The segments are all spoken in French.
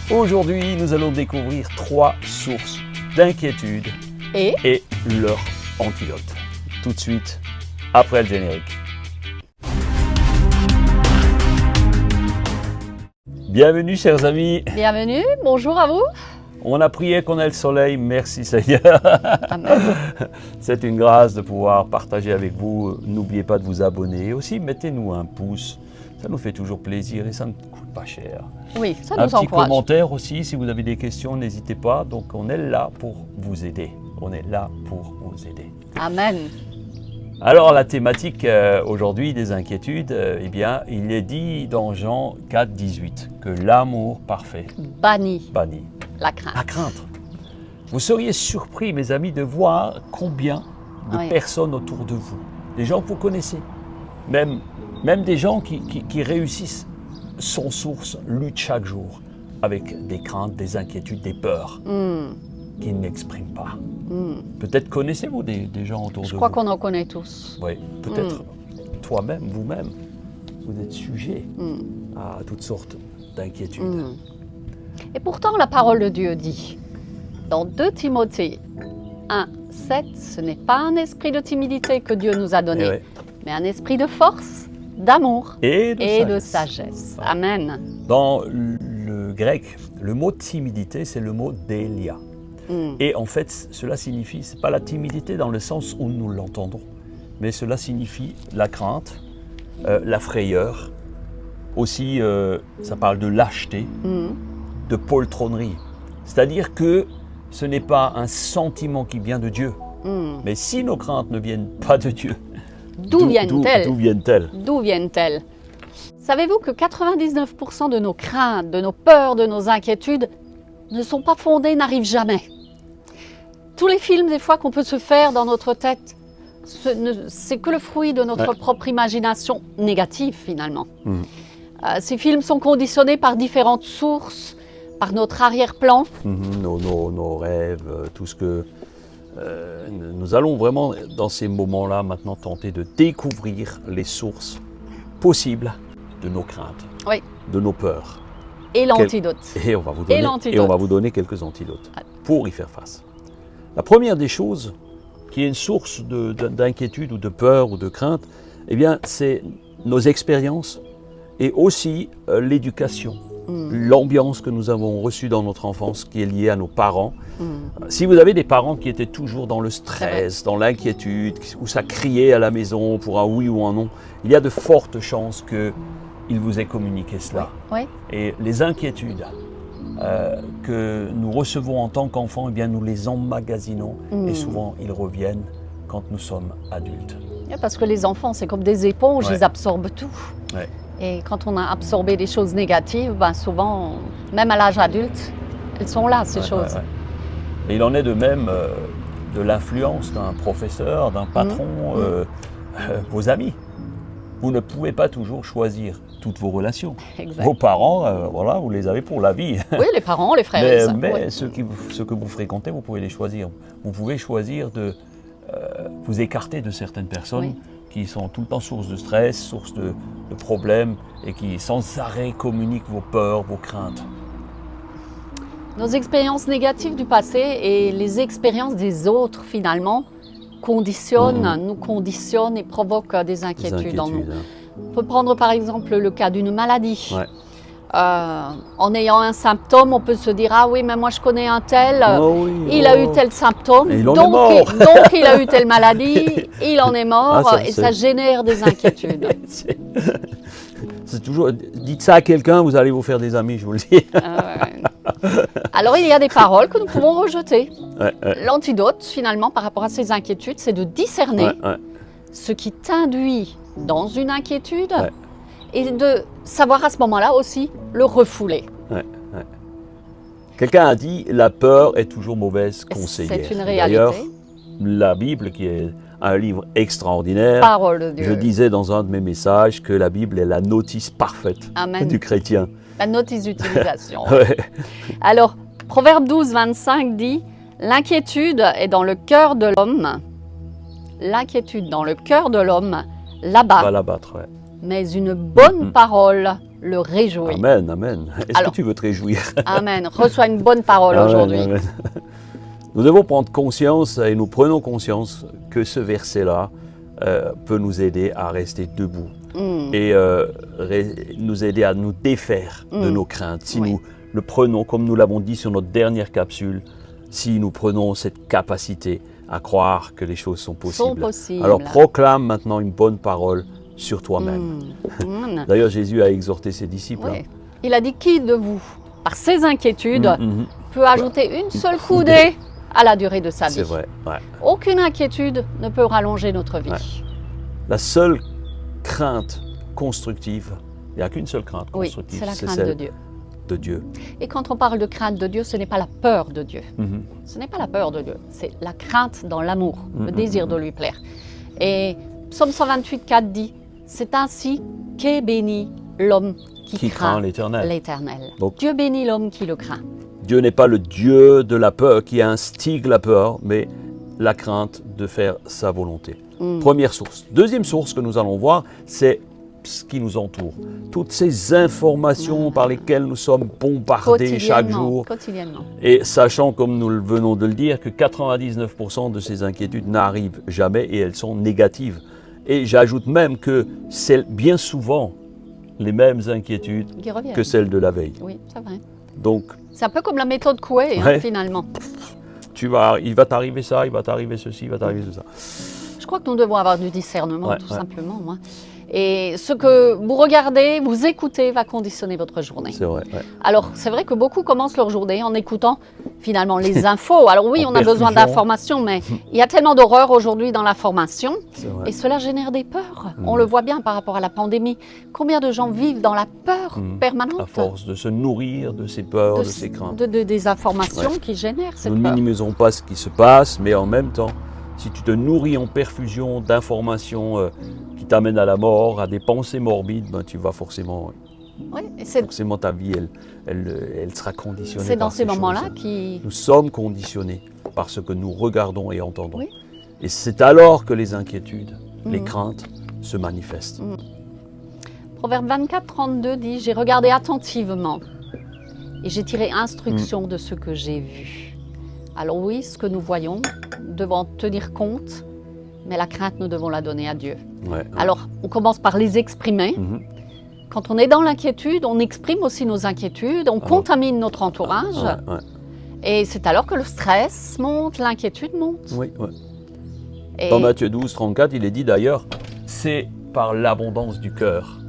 Aujourd'hui, nous allons découvrir 3 sources d'inquiétude et leur antidote. Tout de suite, après le générique. Bienvenue, chers amis. Bienvenue, bonjour à vous. On a prié qu'on ait le soleil, merci Seigneur. Amen. C'est une grâce de pouvoir partager avec vous. N'oubliez pas de vous abonner. Et aussi, mettez-nous un pouce. Ça nous fait toujours plaisir et ça ne coûte pas cher. Oui, ça nous encourage. Un petit commentaire aussi, si vous avez des questions, n'hésitez pas. Donc, on est là pour vous aider. On est là pour vous aider. Amen. Alors, la thématique aujourd'hui des inquiétudes, eh bien, il est dit dans Jean 4, 18 que l'amour parfait bannit la crainte. Vous seriez surpris, mes amis, de voir combien de personnes autour de vous, des gens que vous connaissez, même des gens qui réussissent, sont source, luttent chaque jour avec des craintes, des inquiétudes, des peurs qu'ils n'expriment pas. Peut-être connaissez-vous des gens autour de vous. Je crois qu'on en connaît tous. Oui, peut-être toi-même, vous-même, vous êtes sujet à toutes sortes d'inquiétudes. Et pourtant, la parole de Dieu dit, dans 2 Timothée 1, 7, ce n'est pas un esprit de timidité que Dieu nous a donné, mais un esprit de force, d'amour et de sagesse. Amen. Dans le grec, le mot timidité, c'est le mot délia. Et en fait, cela signifie, ce n'est pas la timidité dans le sens où nous l'entendons, mais cela signifie la crainte, la frayeur, aussi ça parle de lâcheté, de poltronnerie. C'est-à-dire que ce n'est pas un sentiment qui vient de Dieu, mais si nos craintes ne viennent pas de Dieu, d'où viennent-elles? Savez-vous que 99% de nos craintes, de nos peurs, de nos inquiétudes ne sont pas fondées, n'arrivent jamais. Tous les films, des fois, qu'on peut se faire dans notre tête, c'est que le fruit de notre propre imagination négative, finalement. Ces films sont conditionnés par différentes sources, par notre arrière-plan. Nos rêves, tout ce que... nous allons vraiment, dans ces moments-là, maintenant tenter de découvrir les sources possibles de nos craintes, de nos peurs. Et l'antidote. Et on va vous donner quelques antidotes pour y faire face. La première des choses, qui est une source d'inquiétude ou de peur ou de crainte, eh bien, c'est nos expériences et aussi l'éducation, l'ambiance que nous avons reçue dans notre enfance qui est liée à nos parents. Si vous avez des parents qui étaient toujours dans le stress, dans l'inquiétude, où ça criait à la maison pour un oui ou un non, il y a de fortes chances qu'ils vous aient communiqué cela. Et les inquiétudes que nous recevons en tant qu'enfants, eh bien, nous les emmagasinons et souvent ils reviennent quand nous sommes adultes. Parce que les enfants, c'est comme des éponges, ils absorbent tout. Et quand on a absorbé des choses négatives, ben souvent, même à l'âge adulte, elles sont là, ces choses. Et il en est de même de l'influence d'un professeur, d'un patron, vos amis. Vous ne pouvez pas toujours choisir toutes vos relations. Vos parents, voilà, vous les avez pour la vie. Oui, les parents, les frères. Mais ceux que vous fréquentez, vous pouvez les choisir. Vous pouvez choisir de vous écarter de certaines personnes qui sont tout le temps source de stress, source de problèmes et qui sans arrêt communiquent vos peurs, vos craintes. Nos expériences négatives du passé et les expériences des autres, finalement, nous conditionnent et provoquent des inquiétudes en nous. On peut prendre par exemple le cas d'une maladie. En ayant un symptôme, on peut se dire « Ah oui, mais moi je connais un tel, il a eu tel symptôme, donc il a eu telle maladie, il en est mort et ça génère des inquiétudes. » C'est toujours, dites ça à quelqu'un, vous allez vous faire des amis, je vous le dis. Alors il y a des paroles que nous pouvons rejeter. L'antidote finalement par rapport à ces inquiétudes, c'est de discerner ce qui t'induit dans une inquiétude et de savoir à ce moment-là aussi le refouler. Quelqu'un a dit la peur est toujours mauvaise conseillère. C'est une réalité. D'ailleurs, la Bible qui est un livre extraordinaire. Parole de Dieu. Je disais dans un de mes messages que la Bible est la notice parfaite du chrétien. La notice d'utilisation. Alors, Proverbe 12, 25 dit « L'inquiétude est dans le cœur de l'homme. L'inquiétude dans le cœur de l'homme l'abat. Va l'abattre, Mais une bonne parole le réjouit. Amen, amen. Est-ce que tu veux te réjouir? Amen. Reçois une bonne parole aujourd'hui. Amen. Nous devons prendre conscience, et nous prenons conscience, que ce verset-là peut nous aider à rester debout et nous aider à nous défaire de nos craintes. Si nous le prenons, comme nous l'avons dit sur notre dernière capsule, si nous prenons cette capacité à croire que les choses sont possibles. Alors proclame maintenant une bonne parole sur toi-même. D'ailleurs, Jésus a exhorté ses disciples. Oui. Il a dit, qui de vous, par ses inquiétudes, peut ajouter une seule coudée à la durée de sa vie? C'est vrai. Ouais. Aucune inquiétude ne peut rallonger notre vie. Ouais. La seule crainte constructive, il n'y a qu'une seule crainte constructive, c'est la crainte de Dieu. De Dieu. Et quand on parle de crainte de Dieu, ce n'est pas la peur de Dieu. Ce n'est pas la peur de Dieu, c'est la crainte dans l'amour, le désir de lui plaire. Et Psaume 128, 4 dit, c'est ainsi qu'est béni l'homme qui craint l'Éternel. Donc, Dieu bénit l'homme qui le craint. Dieu n'est pas le Dieu de la peur qui instigue la peur, mais la crainte de faire sa volonté. Première source. Deuxième source que nous allons voir, c'est ce qui nous entoure. Toutes ces informations par lesquelles nous sommes bombardés chaque jour. Quotidiennement. Et sachant, comme nous venons de le dire, que 99% de ces inquiétudes n'arrivent jamais et elles sont négatives. Et j'ajoute même que c'est bien souvent les mêmes inquiétudes que celles de la veille. Oui, c'est vrai. Donc, c'est un peu comme la méthode Coué, finalement. Il va t'arriver ça, il va t'arriver ceci, il va t'arriver ça. Je crois que nous devons avoir du discernement, tout simplement. Et ce que vous regardez, vous écoutez, va conditionner votre journée. C'est vrai. Ouais. Alors, c'est vrai que beaucoup commencent leur journée en écoutant finalement les infos. Alors oui, on a besoin d'informations, mais il y a tellement d'horreur aujourd'hui dans l'information. Et cela génère des peurs. On le voit bien par rapport à la pandémie. Combien de gens vivent dans la peur permanente? À force de se nourrir de ces peurs, de ces craintes. Des informations qui génèrent cette peur. Nous ne minimisons pas ce qui se passe, mais en même temps, si tu te nourris en perfusion d'informations qui t'amènent à la mort, à des pensées morbides, tu vas forcément... forcément, ta vie, elle sera conditionnée. C'est dans ces moments-là qui... Nous sommes conditionnés par ce que nous regardons et entendons. Et c'est alors que les inquiétudes, les craintes se manifestent. Proverbe 24, 32 dit « J'ai regardé attentivement et j'ai tiré instruction de ce que j'ai vu. » Alors oui, ce que nous voyons, nous devons tenir compte, mais la crainte, nous devons la donner à Dieu. Alors, on commence par les exprimer. Quand on est dans l'inquiétude, on exprime aussi nos inquiétudes, on contamine notre entourage. Et c'est alors que le stress monte, l'inquiétude monte. Dans Matthieu 12, 34, il est dit d'ailleurs, c'est par l'abondance du cœur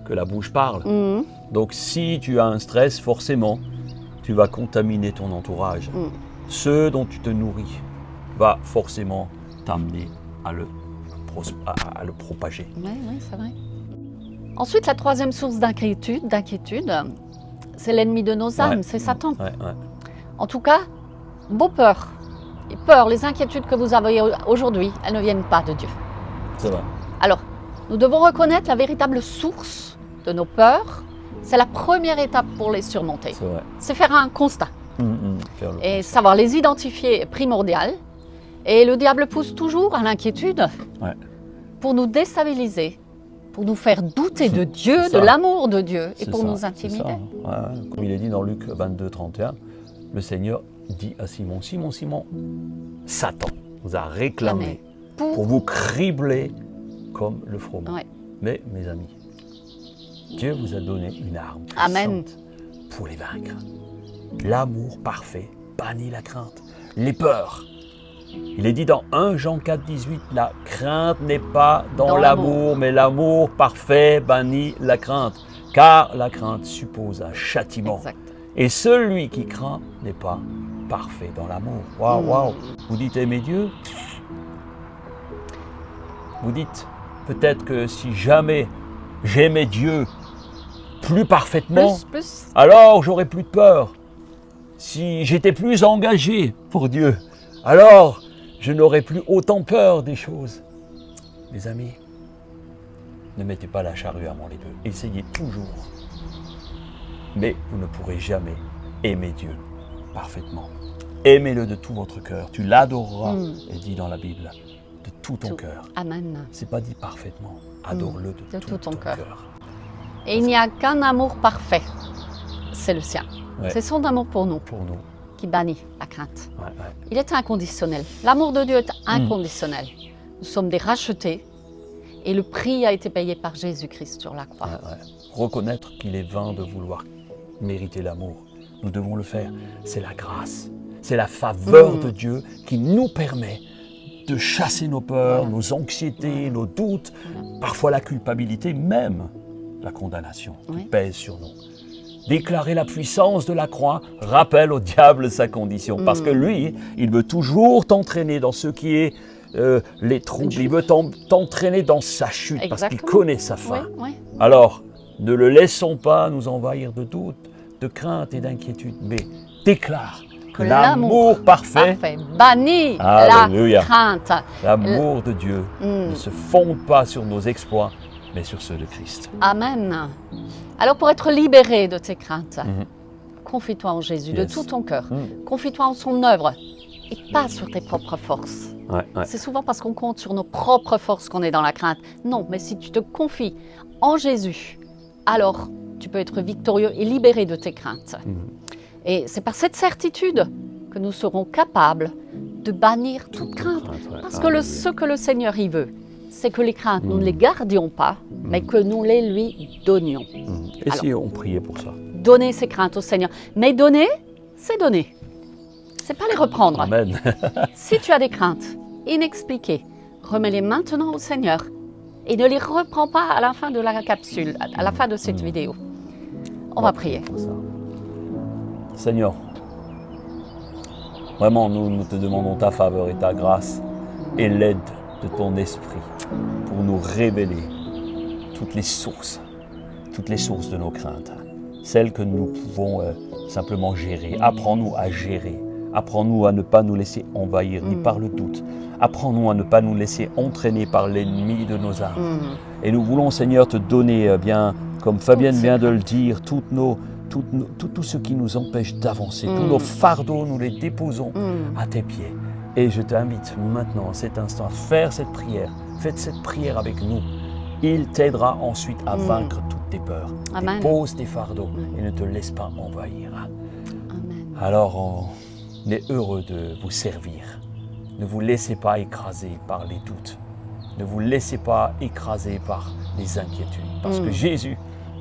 que la bouche parle. Donc si tu as un stress, forcément, tu vas contaminer ton entourage. Ce dont tu te nourris va forcément t'amener à le propager. Oui, c'est vrai. Ensuite, la troisième source d'inquiétude, c'est l'ennemi de nos âmes, c'est Satan. En tout cas, vos peurs, les inquiétudes que vous avez aujourd'hui, elles ne viennent pas de Dieu. C'est vrai. Alors, nous devons reconnaître la véritable source de nos peurs. C'est la première étape pour les surmonter. C'est faire un constat. Et savoir les identifier est primordial. Et le diable pousse toujours à l'inquiétude pour nous déstabiliser, pour nous faire douter de Dieu, de l'amour de Dieu et pour nous intimider. Comme il est dit dans Luc 22, 31, le Seigneur dit à Simon, Simon, Satan vous a réclamé pour vous cribler comme le froment. Mais mes amis, Dieu vous a donné une arme puissante pour les vaincre. L'amour parfait bannit la crainte, les peurs. Il est dit dans 1 Jean 4, 18, la crainte n'est pas dans l'amour, mais l'amour parfait bannit la crainte. Car la crainte suppose un châtiment. Et celui qui craint n'est pas parfait dans l'amour. Waouh. Vous dites aimer Dieu? Vous dites peut-être que si jamais j'aimais Dieu plus parfaitement, alors j'aurais plus de peur. Si j'étais plus engagé pour Dieu, alors je n'aurais plus autant peur des choses. Les amis, ne mettez pas la charrue avant les bœufs. Essayez toujours. Mais vous ne pourrez jamais aimer Dieu parfaitement. Aimez-le de tout votre cœur. Tu l'adoreras, est dit dans la Bible, de tout ton cœur. Amen. C'est pas dit parfaitement. Adore-le de tout ton cœur. Et il n'y a qu'un amour parfait, c'est le sien. Ouais. C'est son amour pour nous qui bannit la crainte. Ouais, ouais. Il est inconditionnel. L'amour de Dieu est inconditionnel. Nous sommes des rachetés et le prix a été payé par Jésus-Christ sur la croix. Ouais, ouais. Reconnaître qu'il est vain de vouloir mériter l'amour. Nous devons le faire. C'est la grâce. C'est la faveur de Dieu qui nous permet de chasser nos peurs, nos anxiétés, nos doutes, parfois la culpabilité, même la condamnation qui pèse sur nous. Déclarer la puissance de la croix rappelle au diable sa condition. Parce que lui, il veut toujours t'entraîner dans ce qui est les troubles. Il veut t'entraîner dans sa chute parce qu'il connaît sa fin. Alors, ne le laissons pas nous envahir de doutes, de craintes et d'inquiétudes, mais déclare que l'amour parfait bannit la crainte. L'amour de Dieu ne se fonde pas sur nos exploits, mais sur ceux de Christ. Amen. Alors pour être libéré de tes craintes, confie-toi en Jésus de tout ton cœur. Confie-toi en son œuvre et pas sur tes propres forces. C'est souvent parce qu'on compte sur nos propres forces qu'on est dans la crainte. Non, mais si tu te confies en Jésus, alors tu peux être victorieux et libéré de tes craintes. Et c'est par cette certitude que nous serons capables de bannir toute crainte. Parce que ce que le Seigneur y veut, c'est que les craintes, nous ne les gardions pas, mais que nous les lui donnions. Et alors, si on priait pour ça? Donner ces craintes au Seigneur. Mais donner, c'est donner. C'est pas les reprendre. Amen. Si tu as des craintes inexpliquées, remets-les maintenant au Seigneur et ne les reprends pas à la fin de la capsule, à la fin de cette vidéo. On va prier. Seigneur, vraiment, nous te demandons ta faveur et ta grâce et l'aide de ton esprit pour nous révéler toutes les sources de nos craintes, celles que nous pouvons simplement gérer. Apprends-nous à gérer, apprends-nous à ne pas nous laisser envahir ni par le doute, apprends-nous à ne pas nous laisser entraîner par l'ennemi de nos âmes. Et nous voulons, Seigneur, te donner, bien, comme Fabienne vient de le dire, tout ce qui nous empêche d'avancer, tous nos fardeaux, nous les déposons à tes pieds. Et je t'invite maintenant, en cet instant, à faire cette prière. Faites cette prière avec nous. Il t'aidera ensuite à vaincre toutes tes peurs. Dépose tes fardeaux et ne te laisse pas envahir. Amen. Alors, on est heureux de vous servir. Ne vous laissez pas écraser par les doutes. Ne vous laissez pas écraser par les inquiétudes. Parce que Jésus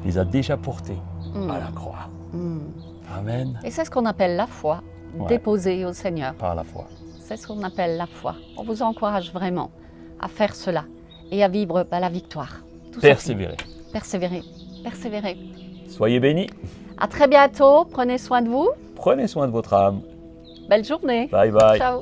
les a déjà portées à la croix. Amen. Et c'est ce qu'on appelle la foi, déposée au Seigneur. Par la foi. C'est ce qu'on appelle la foi. On vous encourage vraiment à faire cela et à vivre la victoire. Persévérer. Persévérer. Persévérer. Soyez bénis. À très bientôt. Prenez soin de vous. Prenez soin de votre âme. Belle journée. Bye bye. Ciao.